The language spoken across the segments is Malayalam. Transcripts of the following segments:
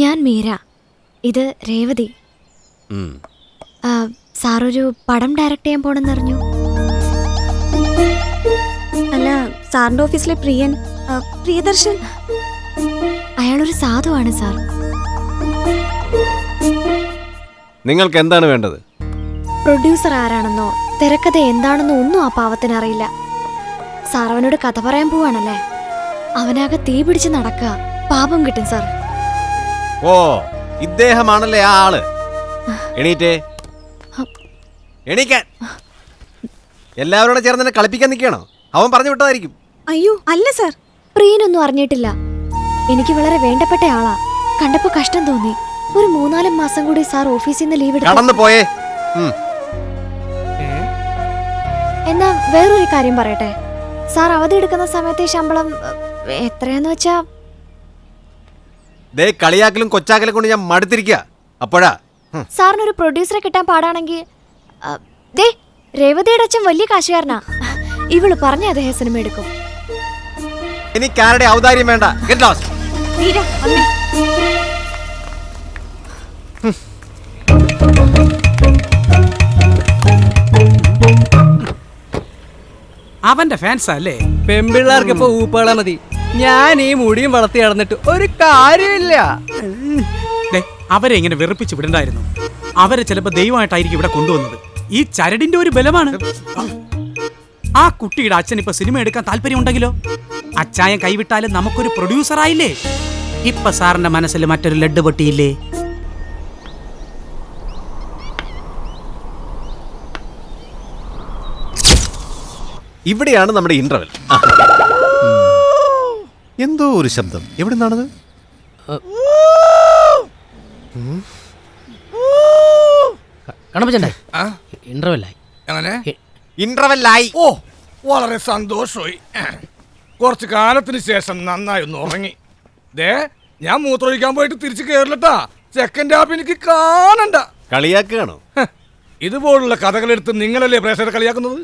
ഞാൻ മീര, ഇത് രേവതി. സാറൊരു പടം ഡയറക്റ്റ് ചെയ്യാൻ പോണെന്നറിഞ്ഞു. അല്ല, സാറിന്റെ ഓഫീസിലെ പ്രിയദർശൻ അയാളൊരു സാധുവാണ് സാർ. നിങ്ങൾക്ക് എന്താണ് വേണ്ടത്? പ്രൊഡ്യൂസർ ആരാണെന്നോ തിരക്കഥ എന്താണെന്നോ ഒന്നും ആ പാവത്തിന് അറിയില്ല. സാർ അവനോട് കഥ പറയാൻ പോവാണല്ലേ. അവനാകെ തീ പിടിച്ച് നടക്കുക. പാപം കിട്ടും സാർ. ഓ, ഇദ്ദേഹമാണല്ലേ ആ ആള്. എണീറ്റേ, എണീക്കാൻ. എല്ലാവരോടും ചേർന്ന് എന്നെ കളിപ്പിക്കാൻ നിൽക്കണോ? അവൻ പറഞ്ഞു വിട്ടതായിരിക്കും. അയ്യോ അല്ല സാർ, പ്രിയനൊന്നും അറിഞ്ഞിട്ടില്ല. എനിക്ക് വളരെ വേണ്ടപ്പെട്ട ആളാ. കണ്ടപ്പോ കഷ്ടം തോന്നി. ഒരു 3-4 മാസം കൂടി സാർ ഓഫീസിൽ നിന്ന് ലീവ് കടന്നു പോയേ. എന്നാ വേറൊരു കാര്യം പറയട്ടെ. സാർ അവധി എടുക്കുന്ന സമയത്തെ ശമ്പളം എത്രയാന്ന് വെച്ചാ? കളിയാക്കലും കൊച്ചാക്കലും കൊണ്ട് ഞാൻ മടുത്തിരിക്കുക. അപ്പോഴാ സാറിനൊരു പ്രൊഡ്യൂസറെ കിട്ടാൻ പാടാണെങ്കിൽ രേവതിയുടെ അച്ഛൻ വലിയ കാശുകാരനാ. ഇവള് പറഞ്ഞ അദ്ദേഹം സിനിമ എടുക്കും. എനിക്ക് ആരുടെ ഔദാര്യം വേണ്ട. Get lost. അവന്റെ ഫാൻസ് അല്ലേ? പെമ്പിള്ളേർക്ക് ഇപ്പൊ ഊപ്പള മതി. ഞാൻ ഈ മുടിയും വളർത്തി നടന്നിട്ട് ഒരു കാര്യമില്ല. അവരെ ഇങ്ങനെ വെറുപ്പിച്ച് വിടണ്ടായിരുന്നു. അവരെ ചിലപ്പോ ദൈവമായിട്ടായിരിക്കും ഇവിടെ കൊണ്ടുവന്നത്. ഈ ചരടിന്റെ ഒരു ബലമാണ്. ആ കുട്ടിയുടെ അച്ഛൻ ഇപ്പൊ സിനിമ എടുക്കാൻ താല്പര്യം ഉണ്ടെങ്കിലോ? അച്ചായം കൈവിട്ടാലും നമുക്കൊരു പ്രൊഡ്യൂസർ ആയില്ലേ? ഇപ്പൊ സാറിന്റെ മനസ്സിൽ മറ്റൊരു ലഡ് പൊട്ടിയില്ലേ? ഇവിടെയാണ് നമ്മുടെ ഇന്റർവെൽ. എന്തോ ഒരു ശബ്ദം. എവിടെ നിന്നാണത്? ഇന്റർവെല്ലായി. ഓ, വളരെ സന്തോഷമായി. കുറച്ച് കാലത്തിന് ശേഷം നന്നായി ഒന്ന് ഉറങ്ങി. ഞാൻ മൂത്രമൊഴിക്കാൻ പോയിട്ട് തിരിച്ചു കയറില്ലട്ടാ. സെക്കൻഡ് ഹാഫ് എനിക്ക് കാണണ്ട. കളിയാക്കുകയാണോ? ഇതുപോലുള്ള കഥകളെടുത്ത് നിങ്ങളല്ലേ പ്രേക്ഷകരെ കളിയാക്കുന്നത്?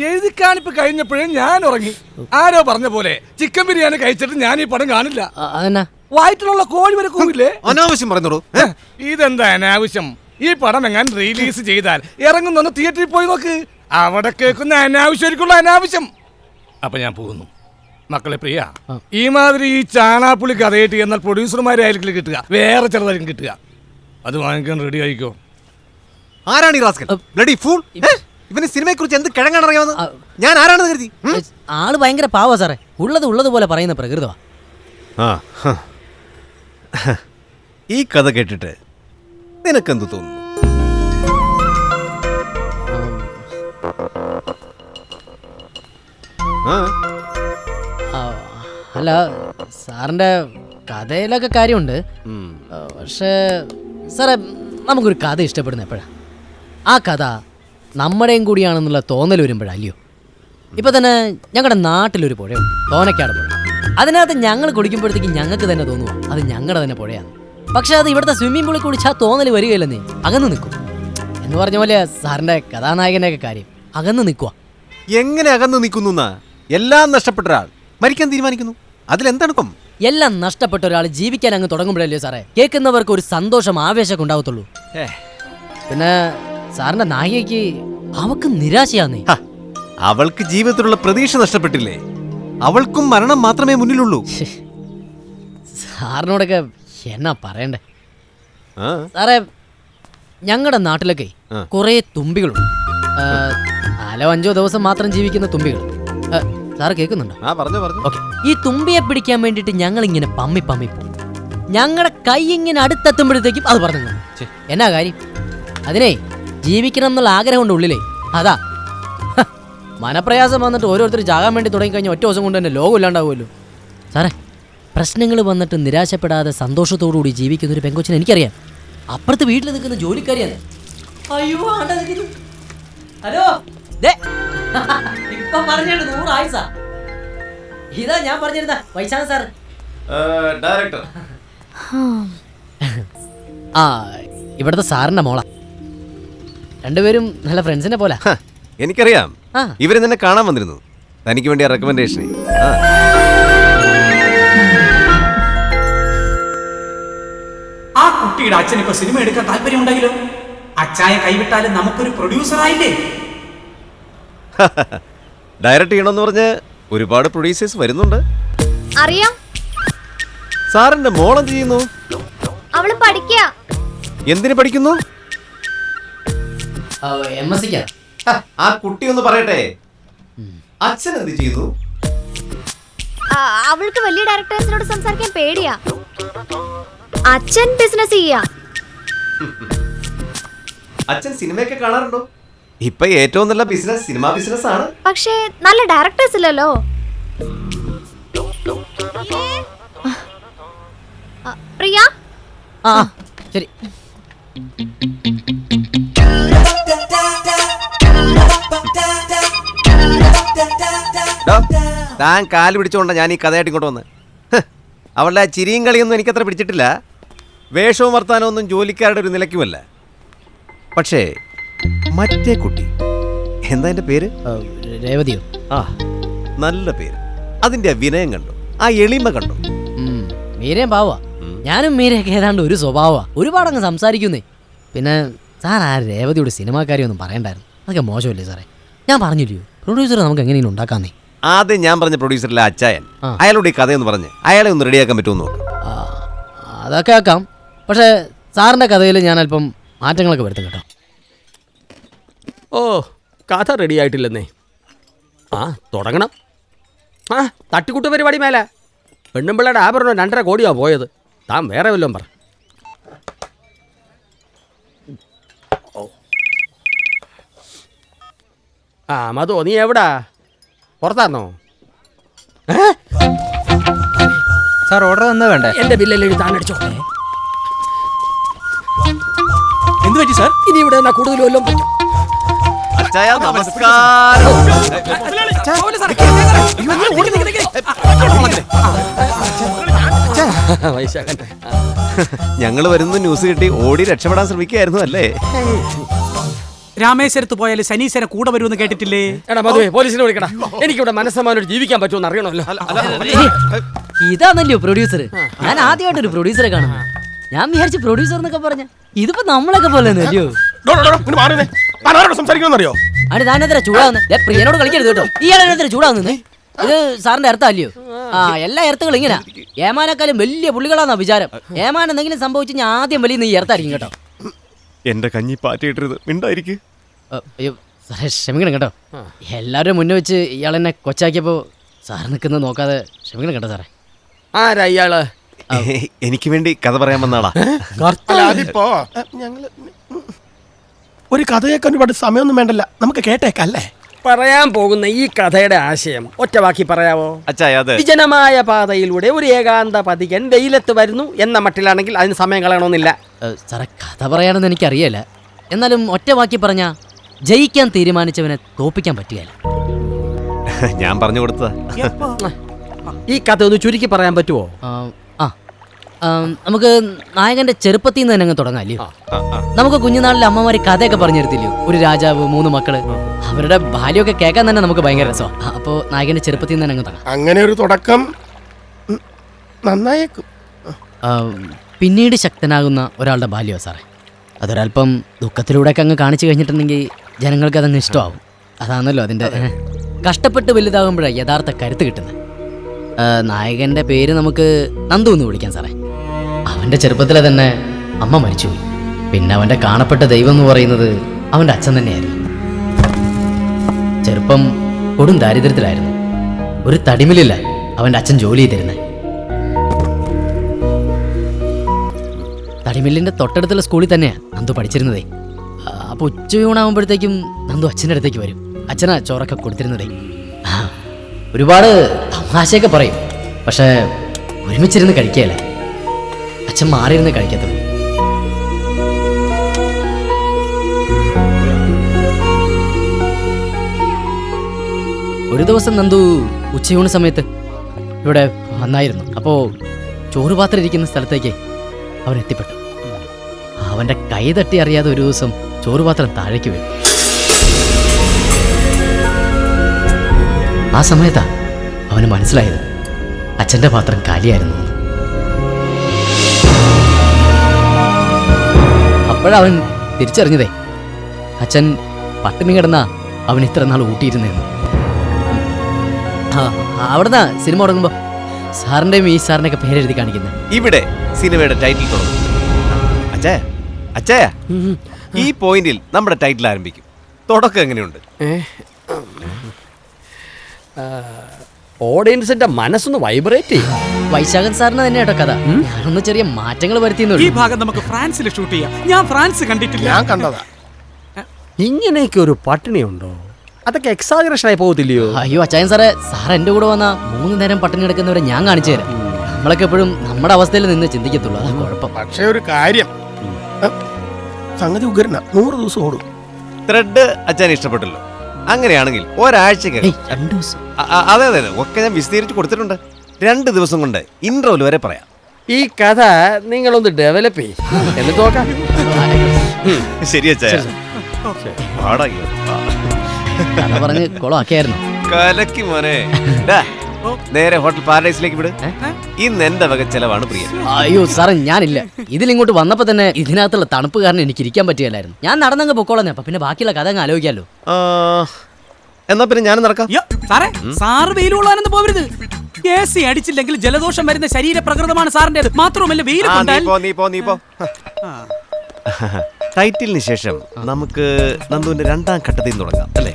എഴുതിക്കാണിപ്പ് കഴിഞ്ഞപ്പോഴേ ഞാൻ ഉറങ്ങി. ആരോ പറഞ്ഞ പോലെ ചിക്കൻ ബിരിയാണി കഴിച്ചിട്ട് ഞാൻ ഈ പടം കാണില്ല. വയറ്റിലുള്ള കോഴി വരെ കൂവില്ലേ? അനാവശ്യം പറഞ്ഞോളൂ. ഇതെന്താ അനാവശ്യം? ഈ പടം എങ്ങനെ റിലീസ് ചെയ്താൽ ഇറങ്ങുന്ന തിയേറ്ററിൽ പോയി നോക്ക്. അവിടെ കേൾക്കുന്ന അനാവശ്യമായിരിക്കുള്ള അനാവശ്യം. അപ്പൊ ഞാൻ പോകുന്നു. മക്കളെ പ്രിയ, ഈ മാതിരി ഈ ചാണാപ്പുളി കഥയായിട്ട് എന്നാൽ പ്രൊഡ്യൂസർമാരെ ആയിരിക്കും കിട്ടുക, വേറെ ചെറുതായിരിക്കും കിട്ടുക. അത് വാങ്ങിക്കാൻ റെഡി ആയിക്കോ. ആരാണ് ഈ റാസ്കൽ? Bloody fool! ഇവന് സിനിമയെ കുറിച്ച് എന്ത് കിഴങ്ങാണ് അറിയാവുന്ന? ഞാൻ ആരാണെന്ന് കരുതി? ആള് ഭയങ്കര പാവാ സാറേ. ഉള്ളതുപോലെ പറയുന്ന പ്രകൃതമാ. ഈ കഥ കേട്ടിട്ട് നിനക്കെന്ത് തോന്നുന്നു? അല്ല, സാറിന്റെ കഥയിലൊക്കെ കാര്യമുണ്ട്. പക്ഷേ സാറേ, നമുക്കൊരു കഥ ഇഷ്ടപ്പെടുന്ന എപ്പോഴാ? ആ കഥ നമ്മുടെയും കൂടിയാണെന്നുള്ള തോന്നൽ വരുമ്പോഴല്ലയോ? ഇപ്പൊ തന്നെ ഞങ്ങളുടെ നാട്ടിലൊരു പുഴയുണ്ട്, തോനക്കാട് പുഴ. അതിനകത്ത് ഞങ്ങൾ കുടിക്കുമ്പോഴത്തേക്ക് ഞങ്ങൾക്ക് തന്നെ തോന്നുക അത് ഞങ്ങളുടെ തന്നെ പുഴയാണ്. പക്ഷെ അത് ഇവിടുത്തെ സ്വിമ്മിംഗ് പൂളിൽ കുടിച്ചാൽ തോന്നൽ വരികയില്ലെന്നേ, അകന്ന് നിൽക്കും. എന്ന് പറഞ്ഞ പോലെ സാറിന്റെ കഥാനായകന്റെ ഒക്കെ കാര്യം അകന്ന് നിൽക്കുക. എങ്ങനെ അകന്ന് നിൽക്കുന്നു? എല്ലാം നഷ്ടപ്പെട്ട ഒരാൾ മരിക്കാൻ തീരുമാനിക്കുന്നു. അതിലെന്താണ്? എല്ലാം നഷ്ടപ്പെട്ട ഒരാൾ ജീവിക്കാൻ അങ്ങ് തുടങ്ങുമ്പോഴല്ലേ സാറേ കേൾക്കുന്നവർക്ക് ഒരു സന്തോഷം, ആവേശമൊക്കെ ഉണ്ടാവത്തുള്ളൂ. പിന്നെ സാറിന്റെ നായികയ്ക്ക് അവക്ക് നിരാശയാന്നേ. അവൾക്ക് ജീവിതത്തിലുള്ള പ്രതീക്ഷ നഷ്ടപ്പെട്ടില്ലേ? അവൾക്കും മരണം മാത്രമേ മുന്നിലുള്ളൂ. സാറിനോടൊക്കെ എന്നാ പറയണ്ടേ സാറേ? ഞങ്ങളുടെ നാട്ടിലൊക്കെ കുറെ തുമ്പികളുണ്ട്. 4-5 ദിവസം മാത്രം ജീവിക്കുന്ന തുമ്പികൾ. സാറ് കേൾക്കുന്നുണ്ടോ? ഓക്കെ. ഈ തുമ്പിയെ പിടിക്കാൻ വേണ്ടിയിട്ട് ഞങ്ങൾ ഇങ്ങനെ പമ്മി പോകും. ഞങ്ങളുടെ കൈ ഇങ്ങനെ അടുത്തെത്തുമ്പോഴത്തേക്കും അത് പറഞ്ഞു. എന്നാ കാര്യം? അതിനെ ജീവിക്കണം എന്നുള്ള ആഗ്രഹമുണ്ട് ഉള്ളിലേ. അതാ മനപ്രയാസം വന്നിട്ട് ഓരോരുത്തർ ജാകാൻ വേണ്ടി തുടങ്ങിക്കഴിഞ്ഞാൽ ഒറ്റ ദിവസം കൊണ്ട് തന്നെ ലോകം ഇല്ലാണ്ടാവുമല്ലോ. സാറേ, പ്രശ്നങ്ങൾ വന്നിട്ട് നിരാശപ്പെടാതെ സന്തോഷത്തോടുകൂടി ജീവിക്കുന്നൊരു പെങ്കൊച്ചിനെ എനിക്കറിയാം. അപ്പുറത്ത് വീട്ടിൽ നിൽക്കുന്ന ജോലിക്കാരിയാണ്. അയ്യോ, ഹലോ, ഇപ്പൊ പറഞ്ഞിട്ട് 100 ആയിസാ. ഇതാ ഞാൻ പറഞ്ഞിരുന്ന വൈശാഖ സാർ, ഡയറക്ടർ. ആ, ഇവിടുത്തെ സാറിന്റെ മോളാ. രണ്ടുപേരും നല്ല ഫ്രണ്ട്സിനെ പോലെ. എനിക്കറിയാം. ഇവര് നിന്നെ കാണാൻ വന്നിരുന്നു. തനിക്ക് വേണ്ടി റെക്കമെൻഡേഷൻ. കുട്ടിയുടെ അച്ഛൻ ഇപ്പൊ സിനിമ എടുക്കാൻ താല്പര്യമുണ്ടെങ്കിലോ? അച്ചായ കൈവിട്ടാലും നമുക്കൊരു പ്രൊഡ്യൂസർ ആയില്ലേ? ഡയറക്റ്റ് ചെയ്യണമെന്ന് പറഞ്ഞ് ഒരുപാട് പ്രൊഡ്യൂസേഴ്സ് വരുന്നുണ്ട്. അറിയാം, സാറിന്റെ മോളെന്ത് ചെയ്യുന്നു? അവള് പഠിക്കുക. എന്തിനു പഠിക്കുന്നു? MSc ആ കുട്ടി ഒന്ന് പറയട്ടെ, അച്ഛൻ എന്ത് ചെയ്യുന്നു? അവൾക്ക് വലിയ ഡയറക്ടേഴ്സിനോട് സംസാരിക്കാൻ പേടിയാ. അച്ഛൻ ബിസിനസ് ചെയ്യാ. അച്ഛൻ സിനിമയൊക്കെ കാണാറുണ്ടോ? ഇപ്പൊ ഏറ്റവും നല്ല ബിസിനസ് സിനിമാ ബിസിനസ് ആണ്. പക്ഷേ നല്ല ഡയറക്ടേഴ്സ് ഇല്ലല്ലോ. പ്രിയ, ആ ശരി. താൻ കാല് പിടിച്ചുകൊണ്ടാ ഞാൻ ഈ കഥയായിട്ട് ഇങ്ങോട്ട് വന്ന്. അവളുടെ ആ ചിരിയും കളിയൊന്നും എനിക്കത്ര പിടിച്ചിട്ടില്ല. വേഷവും വർത്താനവും ഒന്നും ജോലിക്കാരുടെ ഒരു നിലയ്ക്കുമല്ല. പക്ഷേ മറ്റേ കുട്ടി, എന്താ എൻ്റെ പേര്? രേവതിയോ? ആ, നല്ല പേര്. അതിൻ്റെ വിനയം കണ്ടു, ആ എളിമ കണ്ടു. മീരയും പാവാ. ഞാനും മീരയൊക്കെ ഏതാണ്ട് ഒരു സ്വഭാവമാ. ഒരുപാട് അങ്ങ് സംസാരിക്കുന്നേ. പിന്നെ സാർ ആ രേവതിയുടെ സിനിമാക്കാരി ഒന്നും പറയണ്ടായിരുന്നു. അതൊക്കെ മോശമല്ലേ സാറേ? ഞാൻ പറഞ്ഞില്ലയോ, പ്രൊഡ്യൂസർ നമുക്ക് എങ്ങനെയും ഉണ്ടാക്കാന്നേ. ആദ്യം ഞാൻ പറഞ്ഞ പ്രൊഡ്യൂസറിലെ അച്ചായൻ, അയാളോട് ഈ കഥയൊന്ന് പറഞ്ഞ് അയാളെ ഒന്ന് റെഡിയാക്കാൻ പറ്റുമെന്ന് നോക്കാം. അതൊക്കെ ആക്കാം. പക്ഷേ സാറിൻ്റെ കഥയിൽ ഞാൻ അല്പം മാറ്റങ്ങളൊക്കെ വരുത്തും കേട്ടോ. ഓ, കഥ റെഡി ആയിട്ടില്ലെന്നേ. ആ, തുടങ്ങണം. ആ, തട്ടിക്കൂട്ട് പരിപാടി മേലെ പെണ്ണുമ്പിള്ളയുടെ ആഭരണം 2.5 കോടിയാ പോയത്. താൻ വേറെ വല്ലതും പറ. ആ മധു, നീ എവിടാ? പുറത്താന്നോ? സാർ ഓർഡർ തന്നാ വേണ്ടേ? എന്റെ ബില്ലല്ലേ താൻ അടിച്ചോ. എന്ത് പറ്റി സാർ? ഇനി ഇവിടെ എന്നാ കൂടുതൽ വല്ലതും പറ്റും. അച്ചായ നമസ്കാരം. ഞങ്ങൾ വരുന്ന ന്യൂസ് കിട്ടി ഓടി രക്ഷപ്പെടാൻ ശ്രമിക്കുകയായിരുന്നു അല്ലേ? രാമേശ്വരത്ത് പോയാൽ ശനീശ്വര കൂടെ വരുമെന്ന് കേട്ടിട്ടില്ലേ? എടാ മധുവേ, പോലീസിനെ വിളിക്കടാ. എനിക്കിവിടെ മനസ്സമാനോട് ജീവിക്കാൻ പറ്റുമെന്ന് അറിയണമല്ലോ. ഇതാണല്ലോ പ്രൊഡ്യൂസർ. ഞാൻ ആദ്യമായിട്ടൊരു പ്രൊഡ്യൂസറെ കാണുന്നു. ഞാൻ വിചാരിച്ചു പ്രൊഡ്യൂസർ എന്നൊക്കെ പറഞ്ഞ ഇതിപ്പോ നമ്മളൊക്കെ പോലെ അല്ലയോ? സംസാരിക്കണമെന്നറിയോ? ആണ് താനെത്ര ചൂടാവുന്നത്? പ്രിയനോട് കളിക്കരുത് കേട്ടോ. ഇയാളെത്ര ചൂടാവുന്നത്? ഇത് സാറിന്റെ അർത്ഥം അല്ലയോ? ആ, എല്ലാ എർത്തുകളും ഇങ്ങനെ. ഏമാനേക്കാളും വലിയ പുള്ളികളാന്നാ വിചാരം. ഏമാൻ എന്തെങ്കിലും സംഭവിച്ചു ഞാൻ ആദ്യം വലിയ നീ എർത്തായിരിക്കും കേട്ടോ. എന്റെ കഞ്ഞി പാറ്റിയിട്ടരുത്, മിണ്ടായിരിക്കും. അയ്യോ സാറേ, ക്ഷമിക്കണം കേട്ടോ. എല്ലാവരും മുന്നേ വെച്ച് ഇയാളെന്നെ കൊച്ചാക്കിയപ്പോ സാർ നിൽക്കുന്നത് നോക്കാതെ ക്ഷമിക്കണം കേട്ടോ സാറേ. ആരാ ഇയാള്? എനിക്ക് വേണ്ടി കഥ പറയാൻ വന്നാളാ. അതിപ്പോ ഞങ്ങള് ഒരു കഥ കേൾക്കാൻ ഒരുപാട് സമയമൊന്നും വേണ്ടല്ല, നമുക്ക് കേട്ടേക്കാം അല്ലേ? പറയാൻ പോകുന്ന ഈ കഥയുടെ ആശയം ഒറ്റ വാക്കി പറയാവോ? അച്ചായ അത് വിജനമായ പാതയിലൂടെ ഒരു ഏകാന്ത പതികൻ വെയിലത്ത് വരുന്നു എന്ന മട്ടിലാണെങ്കിൽ അതിന് സമയം കളയണമെന്നില്ല. സാറേ, കഥ പറയാണെന്ന് എനിക്കറിയില്ല. എന്നാലും ഒറ്റ വാക്കി പറഞ്ഞ ജയിക്കാൻ തീരുമാനിച്ചവനെ തോപ്പിക്കാൻ പറ്റുകയില്ല. ഞാൻ പറഞ്ഞു കൊടുത്തതാ. ഈ കഥ ഒന്ന് ചുരുക്കി പറയാൻ പറ്റുമോ? നമുക്ക് നായകന്റെ ചെറുപ്പത്തിൽ നിന്ന് തന്നെ അങ്ങ് തുടങ്ങാം അല്ലയോ? നമുക്ക് കുഞ്ഞുനാളിലെ അമ്മമാര് കഥയൊക്കെ പറഞ്ഞു തരത്തില്ലയോ? ഒരു രാജാവ്, 3 മക്കള്. അവരുടെ ബാല്യമൊക്കെ കേൾക്കാൻ തന്നെ നമുക്ക് ഭയങ്കര രസമാണ്. അപ്പോൾ നായകന്റെ ചെറുപ്പത്തിൽ നിന്ന് തന്നെ അങ്ങ് തുടങ്ങാം. അങ്ങനെ ഒരു തുടക്കം നന്നായേക്കും. പിന്നീട് ശക്തനാകുന്ന ഒരാളുടെ ബാല്യമോ സാറേ? അതൊരല്പം ദുഃഖത്തിലൂടെയൊക്കെ അങ്ങ് കാണിച്ചു കഴിഞ്ഞിട്ടുണ്ടെങ്കിൽ ജനങ്ങൾക്ക് അതങ്ങ് ഇഷ്ടമാവും. അതാണല്ലോ അതിൻ്റെ. കഷ്ടപ്പെട്ട് വലുതാകുമ്പോഴാണ് യഥാർത്ഥ കരുത്ത് കിട്ടുന്നത്. നായകന്റെ പേര് നമുക്ക് നന്ദു എന്ന് വിളിക്കാം സാറേ. അവൻ്റെ ചെറുപ്പത്തിലെ തന്നെ അമ്മ മരിച്ചുപോയി. പിന്നെ അവൻ്റെ കാണപ്പെട്ട ദൈവം എന്ന് പറയുന്നത് അവൻ്റെ അച്ഛൻ തന്നെയായിരുന്നു. ചെറുപ്പം കൊടും ദാരിദ്ര്യത്തിലായിരുന്നു. ഒരു തടിമില്ല അവൻ്റെ അച്ഛൻ ജോലി ചെയ്തിരുന്നത്. തടിമില്ലിൻ്റെ തൊട്ടടുത്തുള്ള സ്കൂളിൽ തന്നെയാണ് നന്ദു പഠിച്ചിരുന്നതേ. അപ്പോൾ ഉച്ചയൂണാകുമ്പോഴത്തേക്കും നന്ദു അച്ഛൻ്റെ അടുത്തേക്ക് വരും. അച്ഛനാ ചോറൊക്കെ കൊടുത്തിരുന്നതേ. ഒരുപാട് തമാശയൊക്കെ പറയും. പക്ഷേ ഒരുമിച്ചിരുന്ന് കഴിക്കുകയല്ല. അച്ഛൻ മാറിയിരുന്ന് കഴിക്കത്തുള്ളൂ. ഒരു ദിവസം നന്ദു ഉച്ചയൂണ് സമയത്ത് ഇവിടെ വന്നായിരുന്നു. അപ്പോൾ ചോറ് പാത്രം ഇരിക്കുന്ന സ്ഥലത്തേക്ക് അവൻ എത്തിപ്പെട്ടു. അവൻ്റെ കൈ തട്ടി അറിയാതെ ഒരു ദിവസം ചോറ് പാത്രം താഴേക്ക് വീണു. ആ സമയത്താ അവന് മനസ്സിലായത് അച്ഛൻ്റെ പാത്രം കാലിയായിരുന്നു. അപ്പോഴവൻ തിരിച്ചറിഞ്ഞതേ അച്ഛൻ പട്ടിണി കിടന്ന അവൻ ഇത്ര നാൾ ഊട്ടിയിരുന്നേന്ന്. അവിടുന്ന് സിനിമ തുടങ്ങുമ്പോ സാറിന്റെയും ഈ സാറിന്റെ പേരെഴുതി കാണിക്കുന്നത്. ഇവിടെ സിനിമയുടെ ടൈറ്റിൽ തുടങ്ങും. അച്ഛാ ഈ പോയിന്റിൽ നമ്മുടെ ടൈറ്റിൽ ആരംഭിക്കും. തുടക്കം എങ്ങനെയുണ്ട്? ഓഡിയൻസിന്റെ മനസ്സൊന്ന് വൈബ്രേറ്റ് ചെയ്യും. വൈശാഖൻ സാറിന് തന്നെ കേട്ടോ കഥ. ഞാനൊന്ന് ചെറിയ മാറ്റങ്ങൾ ഈ വരുത്തിയെന്നുള്ളൂ. ഭാഗം നമുക്ക് ഫ്രാൻസിൽ ഷൂട്ട് ചെയ്യാം. ഞാൻ ഫ്രാൻസ് കണ്ടിട്ടില്ല. ഞാൻ കണ്ടതാ. ഇങ്ങനെയൊക്കെ ഒരു പട്ടിണി ഉണ്ടോ? അതൊക്കെ എക്സാജറേഷൻ ആയി പോകത്തില്ലയോ? അയ്യോ അച്ചായൻ സാറേ, സാർ എന്റെ കൂടെ വന്ന 3 നേരം പട്ടിണി എടുക്കുന്നവരെ ഞാൻ കാണിച്ചു തരാം. നമ്മളൊക്കെ എപ്പോഴും നമ്മുടെ അവസ്ഥയിൽ നിന്ന് ചിന്തിക്കത്തുള്ളൂ. അതാ കുഴപ്പം. പക്ഷേ ഒരു കാര്യം, സംഗതി ഉഗ്രന 100 ദിവസം ഓടും. ത്രെഡ് അച്ഛൻ ഇഷ്ടപ്പെട്ടല്ലോ. അങ്ങനെയാണെങ്കിൽ ഒരാഴ്ചക്ക് 2 ദിവസം. അതെ അതെ ഒക്കെ ഞാൻ വിശദീകരിച്ച് കൊടുത്തിട്ടുണ്ട്. 2 ദിവസം കൊണ്ട് ഇൻട്രോയിൽ വരെ പറയാം. ഈ കഥ നിങ്ങളൊന്ന് ഡെവലപ്പ് ചെയ്യും എന്നിട്ട് നോക്കാം. ശരി അച്ഛാ. കഥ പറഞ്ഞ് കുളമാക്കിയായിരുന്നു. കലക്കി മോനെ. ഡാ, നേരെ ഹോട്ടൽ പാരഡൈസിലേക്ക് വിട്. ഇന്ന് എന്റെ വക ചെലവാണ് പ്രിയൻ. അയ്യോ സാറേ, ഞാനില്ല. ഇതിലിങ്ങോട്ട് വന്നപ്പോ തന്നെ ഇതിനകത്തുള്ള തണുപ്പ് കാരണം എനിക്ക് ഇരിക്കാൻ പറ്റിയല്ലായിരുന്നു. ഞാൻ നടന്നങ്ങ് പൊക്കോളന്നെ. അപ്പൊ പിന്നെ ബാക്കിയുള്ള കഥ അങ്ങ് ആലോചിക്കാമല്ലോ. എന്നാ പിന്നെ ഞാനും നടക്കാം. യ്യോ, സാറേ സാറ് വെയിൽ കൊള്ളാനൊന്നും പോവരുത്. AC അടിച്ചില്ലെങ്കിൽ ജലദോഷം വരുന്ന ശരീരപ്രകൃതമാണ് സാറിന്റെ. മാത്രമല്ല വെയിൽ കൊണ്ടാൽ നീ പോ. ടൈറ്റിലിന് ശേഷം നമുക്ക് നന്ദുവിന്റെ 2ാം ഘട്ടത്തിൽ തുടങ്ങാം അല്ലേ?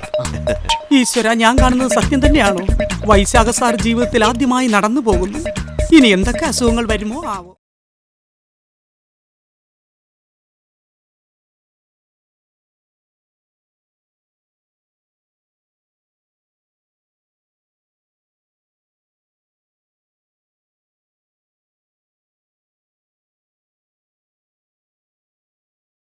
ഈശ്വര, ഞാൻ കാണുന്നത് സത്യം തന്നെയാണോ? വൈശാഖ സാർ ജീവിതത്തിൽ ആദ്യമായി നടന്നു പോകുന്നു. ഇനി എന്തൊക്കെ അസുഖങ്ങൾ വരുമോ ആവോ.